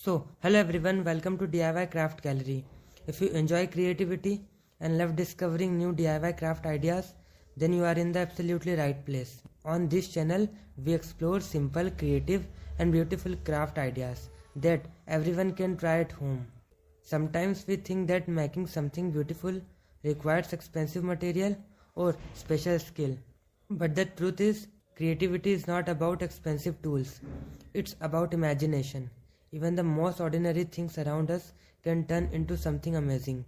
Hello everyone, welcome to DIY Craft Gallery. If you enjoy creativity and love discovering new DIY craft ideas, then you are in the absolutely right place. On this channel, we explore simple, creative and beautiful craft ideas that everyone can try at home. Sometimes we think that making something beautiful requires expensive material or special skill. But the truth is, creativity is not about expensive tools. It's about imagination. Even the most ordinary things around us can turn into something amazing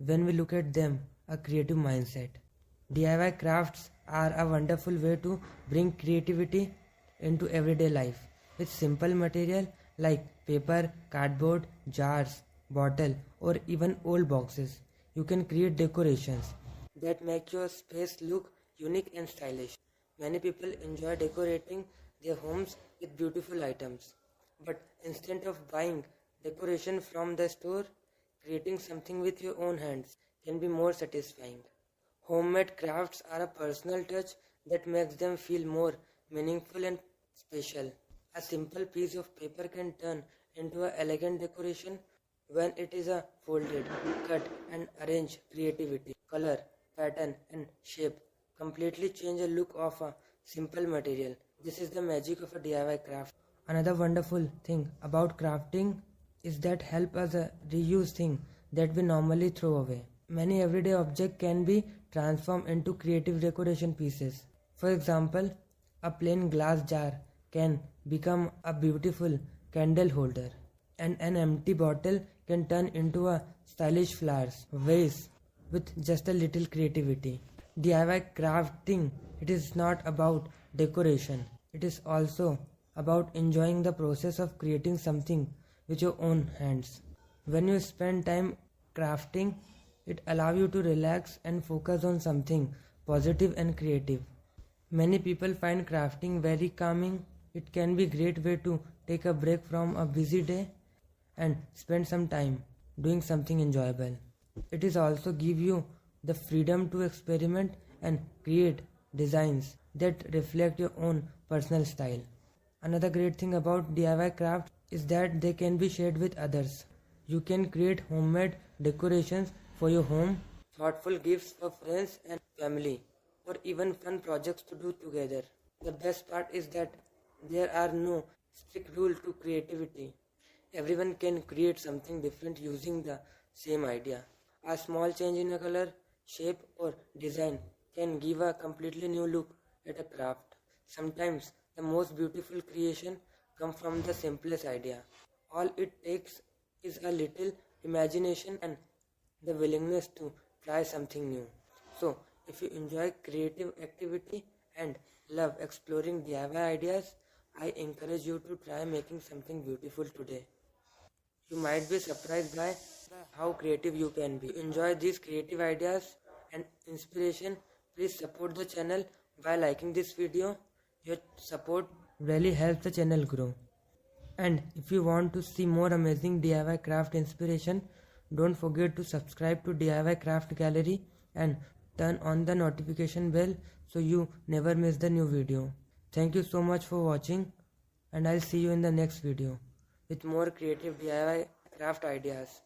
when we look at them a creative mindset. DIY crafts are a wonderful way to bring creativity into everyday life. With simple material like paper, cardboard, jars, bottle or even old boxes, you can create decorations that make your space look unique and stylish. Many people enjoy decorating their homes with beautiful items. But instead of buying decoration from the store, creating something with your own hands can be more satisfying. Homemade crafts are a personal touch that makes them feel more meaningful and special. A simple piece of paper can turn into an elegant decoration when it is folded, cut and arranged. Creativity, color, pattern and shape completely change the look of a simple material. This is the magic of a DIY craft. Another wonderful thing about crafting is that help us reuse things that we normally throw away. Many everyday objects can be transformed into creative decoration pieces. For example, a plain glass jar can become a beautiful candle holder, and an empty bottle can turn into a stylish flowers vase with just a little creativity. DIY crafting, it is not about decoration. It is also about enjoying the process of creating something with your own hands. When you spend time crafting, it allows you to relax and focus on something positive and creative. Many people find crafting very calming. It can be a great way to take a break from a busy day and spend some time doing something enjoyable. It is also give you the freedom to experiment and create designs that reflect your own personal style. Another great thing about DIY crafts is that they can be shared with others. You can create homemade decorations for your home, thoughtful gifts for friends and family, or even fun projects to do together. The best part is that there are no strict rules to creativity. Everyone can create something different using the same idea. A small change in a color, shape or design can give a completely new look at a craft. Sometimes the most beautiful creation come from the simplest idea. All it takes is a little imagination and the willingness to try something new. So, if you enjoy creative activity and love exploring DIY ideas, I encourage you to try making something beautiful today. You might be surprised by how creative you can be. If you enjoy these creative ideas and inspiration, please support the channel by liking this video. Your support really helps the channel grow. And if you want to see more amazing DIY craft inspiration, don't forget to subscribe to DIY Craft Gallery and turn on the notification bell so you never miss the new video. Thank you so much for watching, and I'll see you in the next video with more creative DIY craft ideas.